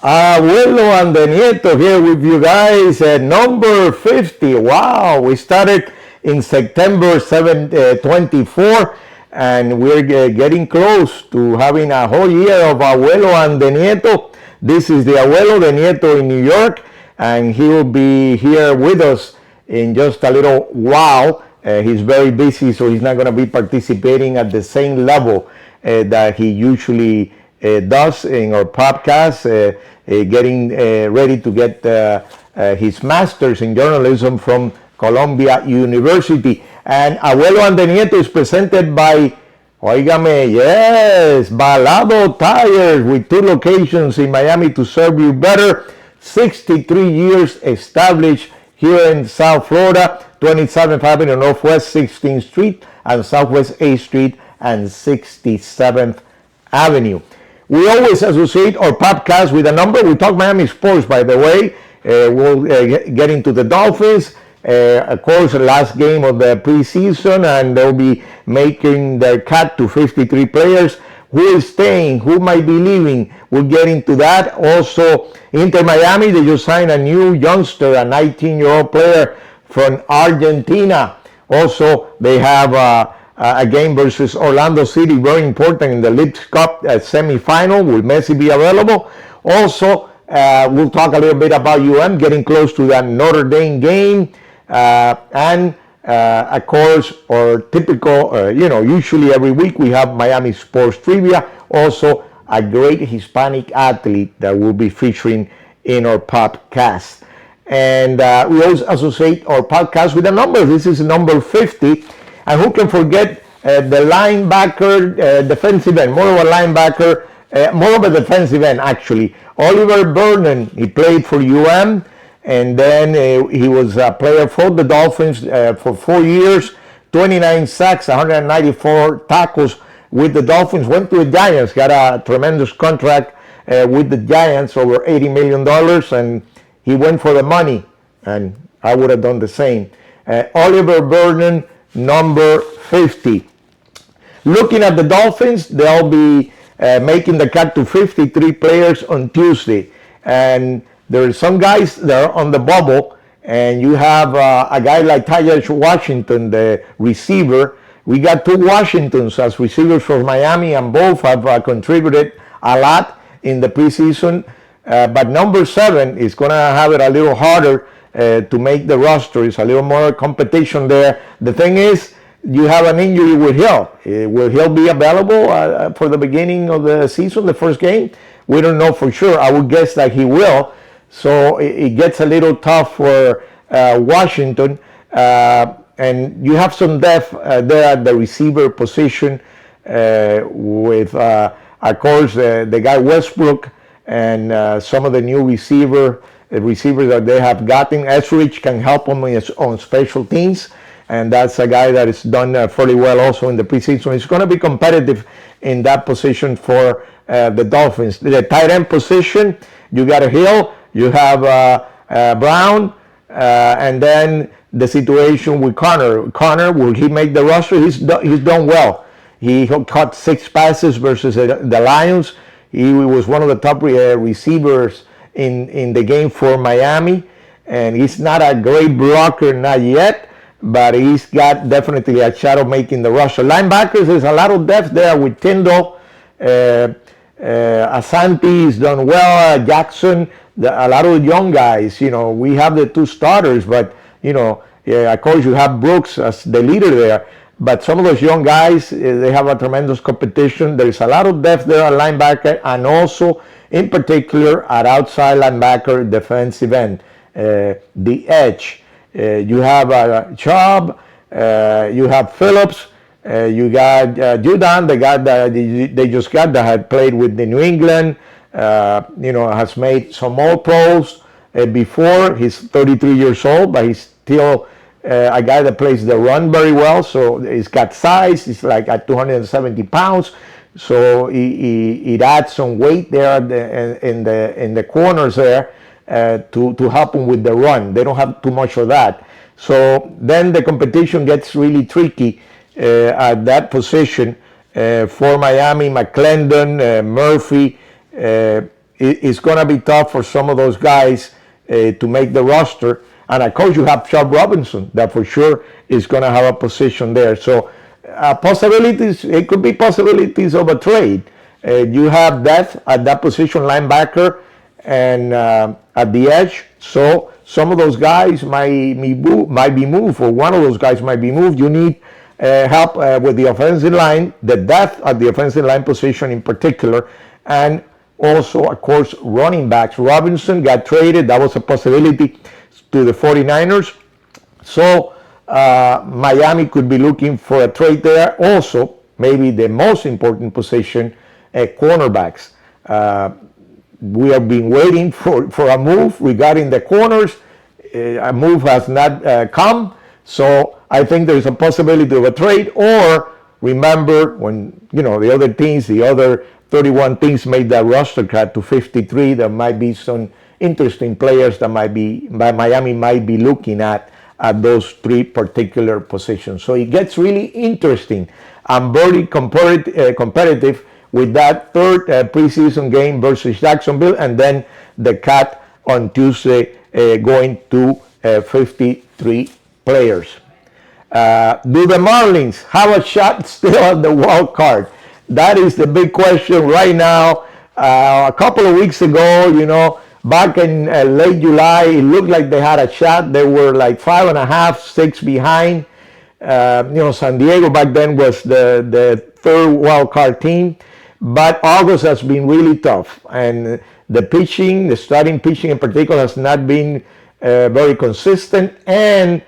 Abuelo and the Nieto here with you guys at number 50. Wow, we started in September 24 and we're getting close to having a whole year of Abuelo and the Nieto. This is the Abuelo, the Nieto in New York, and he will be here with us in just a little while. He's very busy, so he's not going to be participating at the same level that he usually does in our podcast, getting ready to get his master's in journalism from Columbia University. And Abuelo and the Nieto is presented by, oígame, yes, Balado Tires, with 2 locations in Miami to serve you better. 63 years established here in South Florida, 27th Avenue Northwest 16th Street and Southwest 8th Street and 67th Avenue. We always associate our podcast with a number. We talk Miami sports, by the way. We'll get into the Dolphins. Of course, the last game of the preseason, and they'll be making their cut to 53 players. Who is staying? Who might be leaving? We'll get into that. Also, Inter Miami, they just signed a new youngster, a 19-year-old player from Argentina. Also, they have a game versus Orlando City, very important in the Leagues Cup semifinal. Will Messi be available? Also, we'll talk a little bit about getting close to that Notre Dame game. And of course, our typical, usually every week we have Miami Sports Trivia. Also, a great Hispanic athlete that we'll be featuring in our podcast. And we always associate our podcast with a number. This is number 50. And who can forget the linebacker defensive end, more of a linebacker, more of a defensive end actually. Oliver Vernon, he played for and then he was a player for the Dolphins for 4 years, 29 sacks, 194 tackles with the Dolphins, went to the Giants, got a tremendous contract with the Giants, over $80 million, and he went for the money, and I would have done the same. Oliver Vernon, number 50. Looking at the Dolphins, they'll be making the cut to 53 players on Tuesday. And there are some guys that are on the bubble, and you have a guy like Tyler Washington, the receiver. We got 2 Washingtons as receivers for Miami, and both have contributed a lot in the preseason. But number 7 is going to have it a little harder to make the roster. It's a little more competition there. The thing is, you have an injury with Hill. Will Hill be available for the beginning of the season, the first game? We don't know for sure. I would guess that he will. So it gets a little tough for Washington. And you have some depth there at the receiver position with, of course, the guy Westbrook and some of the new receivers that they have gotten. Esrich can help them on special teams. And that's a guy that has done fairly well also in the preseason. It's going to be competitive in that position for the Dolphins. The tight end position, you got a Hill, you have Brown, and then the situation with Connor. Connor, will he make the roster? He's done well. He caught 6 passes versus the Lions. He was one of the top receivers in the game for Miami. And he's not a great blocker, not yet. But he's got definitely a shot of making the roster. Linebackers, there's a lot of depth there with Tyndall. Asante's done well. Jackson, a lot of young guys. We have the 2 starters, but, of course you have Brooks as the leader there. But some of those young guys, they have a tremendous competition. There's a lot of depth there at linebacker, and also, in particular, at outside linebacker, defensive end, the edge. You have Chubb, you have Phillips, you got Judon, the guy that they just got that had played with the New England, has made some All-Pros before. He's 33 years old, but he's still a guy that plays the run very well. So he's got size. He's like at 270 pounds. So it adds some weight there in the corners there. To help them with the run. They don't have too much of that. So then the competition gets really tricky at that position for Miami. McClendon, Murphy, it's going to be tough for some of those guys to make the roster. And of course, you have Chubb Robinson that for sure is going to have a position there. So possibilities, it could be possibilities of a trade. You have depth at that position, linebacker, and at the edge. So some of those guys might be moved, or one of those guys might be moved. You need help with the offensive line, the depth at the offensive line position in particular, and also, of course, running backs. Robinson got traded. That was a possibility to the 49ers. So Miami could be looking for a trade there. Also, maybe the most important position, cornerbacks. We have been waiting for a move regarding the corners. A move has not come. So I think there's a possibility of a trade. Or remember when, the other teams, the other 31 teams made that roster cut to 53, there might be some interesting players that Miami might be looking at those three particular positions. So it gets really interesting and very competitive with that third preseason game versus Jacksonville, and then the cut on Tuesday going to 53 players. Do the Marlins have a shot still at the wild card? That is the big question right now. A couple of weeks ago, back in late July, it looked like they had a shot. They were like 5.5, 6 behind. San Diego back then was the third wild card team. But August has been really tough. And the starting pitching in particular, has not been very consistent. And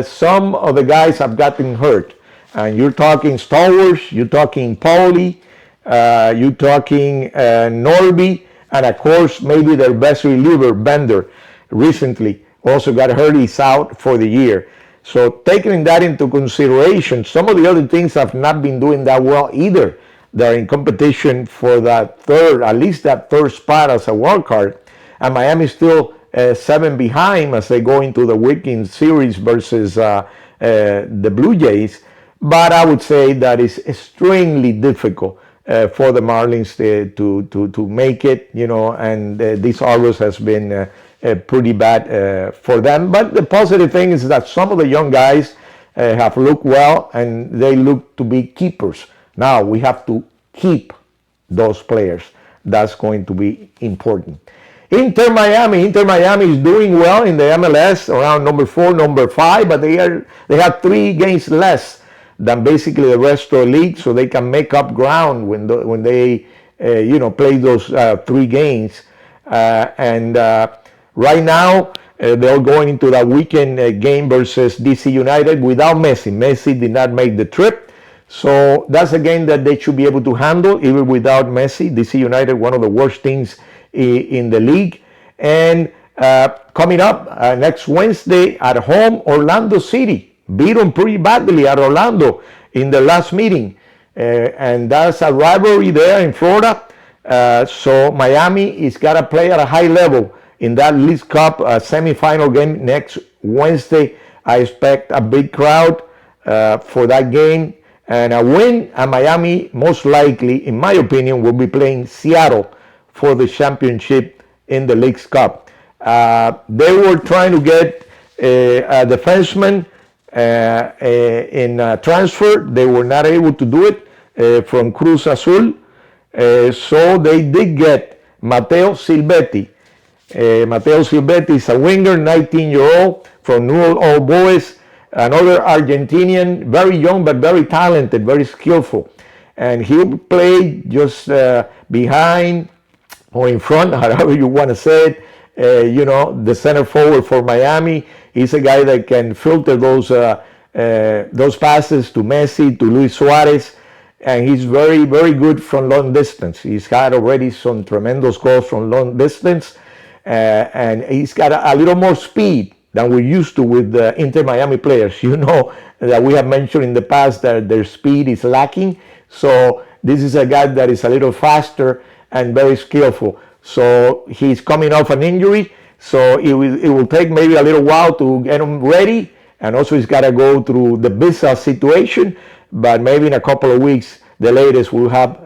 some of the guys have gotten hurt. And you're talking Stowers, you're talking Pauli, you're talking Norby, and of course maybe their best reliever, Bender, recently also got hurt. He's out for the year. So taking that into consideration, some of the other things have not been doing that well either. They're in competition for that at least that third spot as a wild card. And Miami's still 7 behind as they go into the weekend series versus the Blue Jays. But I would say that it's extremely difficult for the Marlins to make it, and this August has been pretty bad for them. But the positive thing is that some of the young guys have looked well, and they look to be keepers. Now we have to keep those players. That's going to be important. Inter Miami is doing well in the MLS, around number 4, number 5, but they have 3 games less than basically the rest of the league, so they can make up ground when they play those 3 games. And right now they're going into that weekend game versus DC United without Messi. Messi did not make the trip, so that's a game that they should be able to handle even without Messi. DC United, one of the worst teams in the league. And coming up next Wednesday at home, Orlando City beat them pretty badly at Orlando in the last meeting. And that's a rivalry there in Florida. So Miami is got to play at a high level in that League Cup semifinal game next Wednesday. I expect a big crowd for that game and a win. And Miami, most likely, in my opinion, will be playing Seattle for the championship in the League Cup. They were trying to get a defenseman in transfer. They were not able to do it from Cruz Azul. So they did get Matteo Silvetti. Matteo Silvetti is a winger, 19-year-old from New Old Boys, another Argentinian, very young but very talented, very skillful. And he played just behind or in front, however you want to say it. The center forward for Miami. He's a guy that can filter those passes to Messi, to Luis Suarez, and he's very, very good from long distance. He's had already some tremendous goals from long distance, and he's got a little more speed than we're used to with the Inter Miami players. That we have mentioned in the past that their speed is lacking. So this is a guy that is a little faster and very skillful. So he's coming off an injury, so it will take maybe a little while to get him ready, and also he's got to go through the visa situation, but maybe in a couple of weeks, the latest, we'll have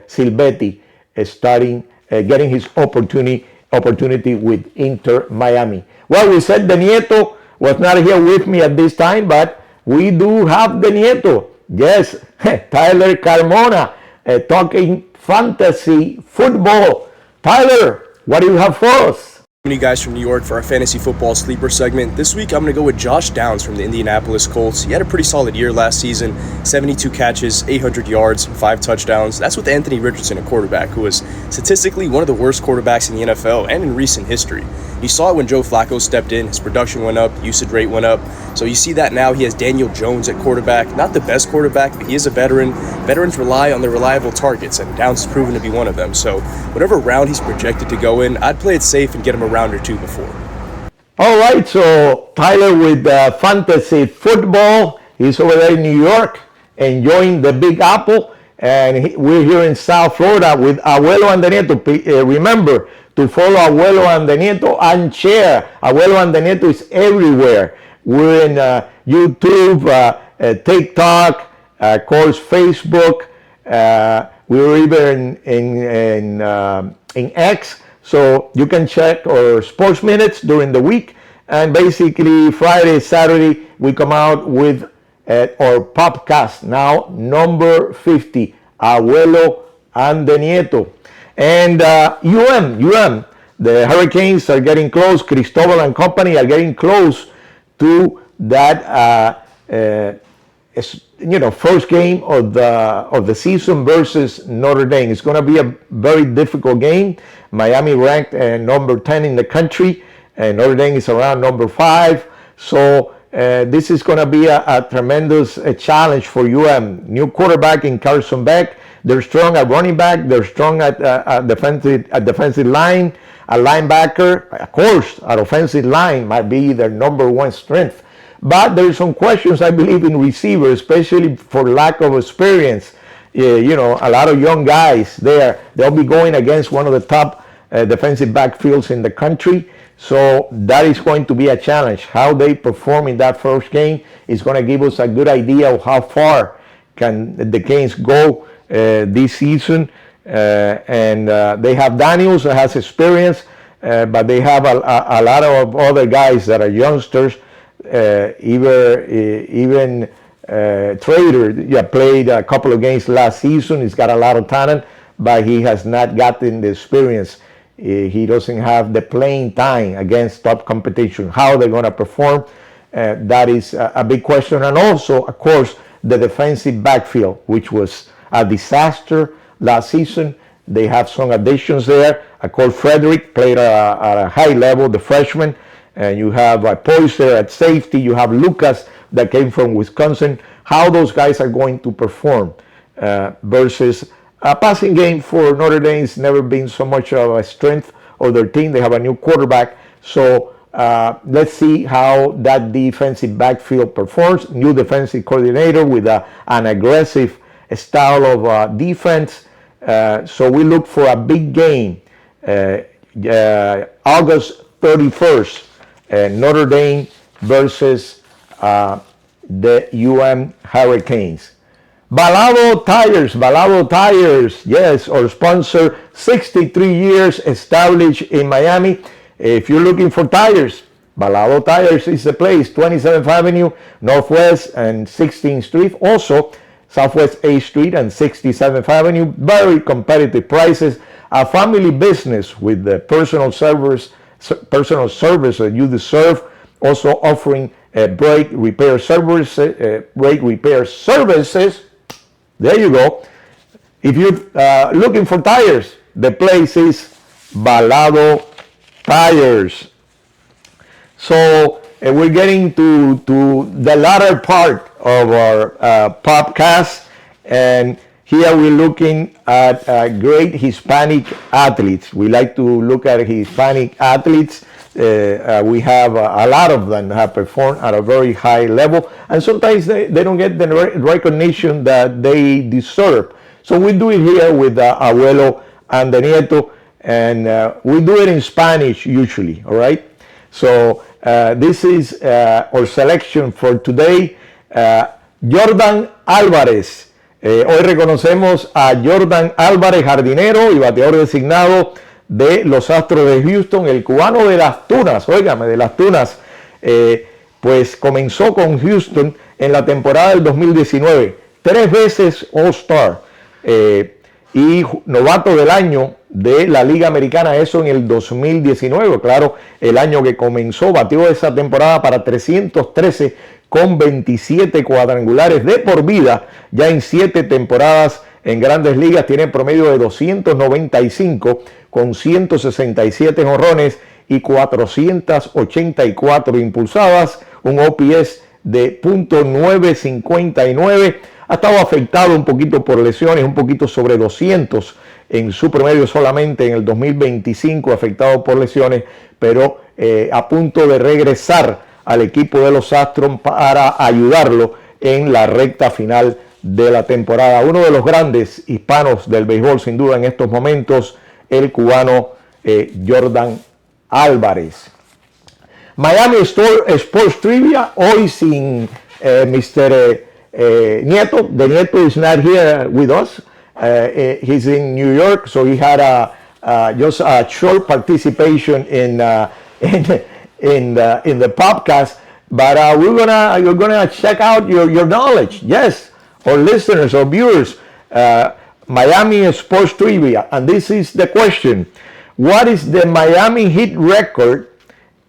Silvetti starting getting his opportunity with Inter Miami. Well, we said the Nieto was not here with me at this time, but we do have the Nieto. Yes, Tyler Carmona, talking fantasy football. Tyler, what do you have for us? You guys from New York for our fantasy football sleeper segment. This week I'm going to go with Josh Downs from the Indianapolis Colts. He had a pretty solid year last season, 72 catches, 800 yards, 5 touchdowns. That's with Anthony Richardson, a quarterback who was statistically one of the worst quarterbacks in the NFL and in recent history. You saw it when Joe Flacco stepped in. His production went up, usage rate went up. So you see that now. He has Daniel Jones at quarterback. Not the best quarterback, but he is a veteran. Veterans rely on their reliable targets, and Downs has proven to be one of them. So whatever round he's projected to go in, I'd play it safe and get him a round or two before. All right, so Tyler with fantasy football. He's over there in New York enjoying the Big Apple, and we're here in South Florida with Abuelo and the Nieto. Remember to follow Abuelo and the Nieto and share. Abuelo and the Nieto is everywhere. We're in YouTube, TikTok, of course, Facebook. We're even in X. So you can check our sports minutes during the week, and basically Friday, Saturday, we come out with our podcast, now number 50, Abuelo and the Nieto. And UM, the Hurricanes are getting close. Cristobal and company are getting close to that first game of the season versus Notre Dame. It's going to be a very difficult game. Miami ranked number 10 in the country, and Notre Dame is around number 5. So this is going to be a tremendous challenge for UM. New quarterback in Carson Beck. They're strong at running back. They're strong at defensive line. A linebacker, of course, at offensive line might be their number one strength. But there's some questions, I believe, in receivers, especially for lack of experience. A lot of young guys there. They'll be going against one of the top defensive backfields in the country. So that is going to be a challenge. How they perform in that first game is going to give us a good idea of how far can the Canes go this season. And they have Daniels that has experience, but they have a lot of other guys that are youngsters. Even Trader played a couple of games last season. He's got a lot of talent, but he has not gotten the experience. He doesn't have the playing time against top competition. How they're going to perform, that is a big question. And also, of course, the defensive backfield, which was a disaster last season. They have some additions there. Of course, Frederick played at a high level, the freshman. And you have Poyser at safety. You have Lucas that came from Wisconsin. How those guys are going to perform versus a passing game for Notre Dame has never been so much of a strength of their team. They have a new quarterback. So let's see how that defensive backfield performs. New defensive coordinator with an aggressive style of defense. So we look for a big game August 31st. Notre Dame versus the UM Hurricanes. Balado Tires, yes, our sponsor, 63 years established in Miami. If you're looking for tires, Balado Tires is the place, 27th Avenue, Northwest and 16th Street. Also, Southwest 8th Street and 67th Avenue. Very competitive prices. A family business with the personal service that you deserve. Also offering brake repair services. There you go. If you're looking for tires, the place is Balado Tires. So we're getting to the latter part of our podcast, and here we're looking at great Hispanic athletes. We like to look at Hispanic athletes. We have a lot of them have performed at a very high level, and sometimes they don't get the recognition that they deserve. So we do it here with Abuelo and the Nieto, and we do it in Spanish usually, all right? So this is our selection for today. Jordan Alvarez, Hoy reconocemos a Jordan Álvarez, jardinero y bateador designado de los Astros de Houston, el cubano de las Tunas, óigame, de las Tunas, pues comenzó con Houston en la temporada del 2019, 3 veces All-Star y novato del año de la Liga Americana, eso en el 2019, claro, el año que comenzó, batió esa temporada para 313 con 27 cuadrangulares de por vida, ya en 7 temporadas en Grandes Ligas, tiene promedio de 295 con 167 jonrones y 484 impulsadas, un OPS de .959, ha estado afectado un poquito por lesiones, un poquito sobre 200 en su promedio solamente en el 2025, afectado por lesiones, pero a punto de regresar al equipo de los Astros para ayudarlo en la recta final de la temporada. Uno de los grandes hispanos del béisbol, sin duda, en estos momentos, el cubano Jordan Álvarez. Miami Sports Trivia, hoy sin Mr. Nieto. The Nieto is not here with us. He's in New York, so he had just a short participation in the podcast. But you're gonna check out your knowledge. Yes, our listeners, our viewers, Miami Sports Trivia, and this is the question: what is the Miami Heat record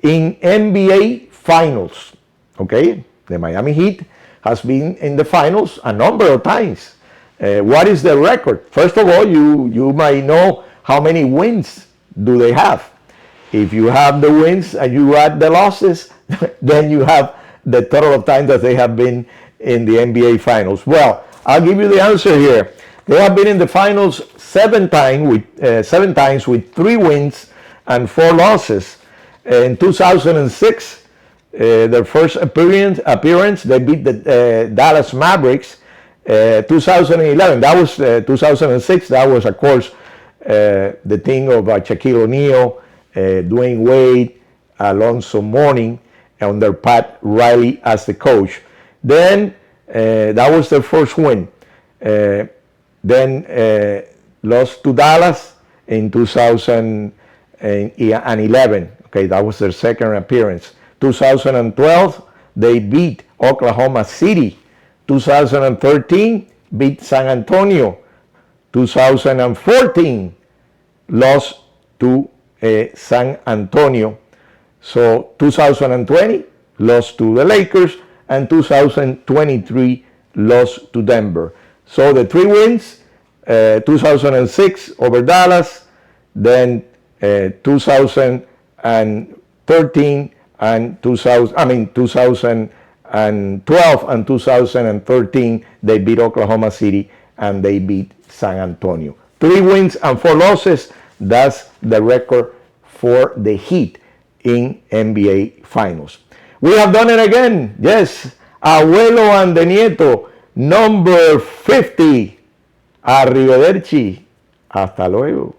in NBA Finals? Okay, the Miami Heat has been in the finals a number of times. What is the record? First of all, you might know how many wins do they have. If you have the wins and you add the losses, then you have the total of time that they have been in the NBA Finals. Well, I'll give you the answer here. They have been in the finals 7 times with 3 wins and 4 losses. In 2006, their first appearance, they beat the Dallas Mavericks. 2011, that was 2006. That was, of course, the thing of Shaquille O'Neal, Dwayne Wade, Alonzo Mourning, under Pat Riley as the coach. Then that was their first win. Then lost to Dallas in 2011. Okay, that was their second appearance. 2012, they beat Oklahoma City. 2013, beat San Antonio. 2014, lost to San Antonio. So 2020, lost to the Lakers, and 2023, lost to Denver. So the 3 wins, 2006 over Dallas, then 2013 and 2012 and 2013, they beat Oklahoma City and they beat San Antonio. 3 wins and 4 losses, that's the record for the Heat in NBA Finals. We have done it again. Yes, Abuelo and the Nieto, number 50. Arrivederci. Hasta luego.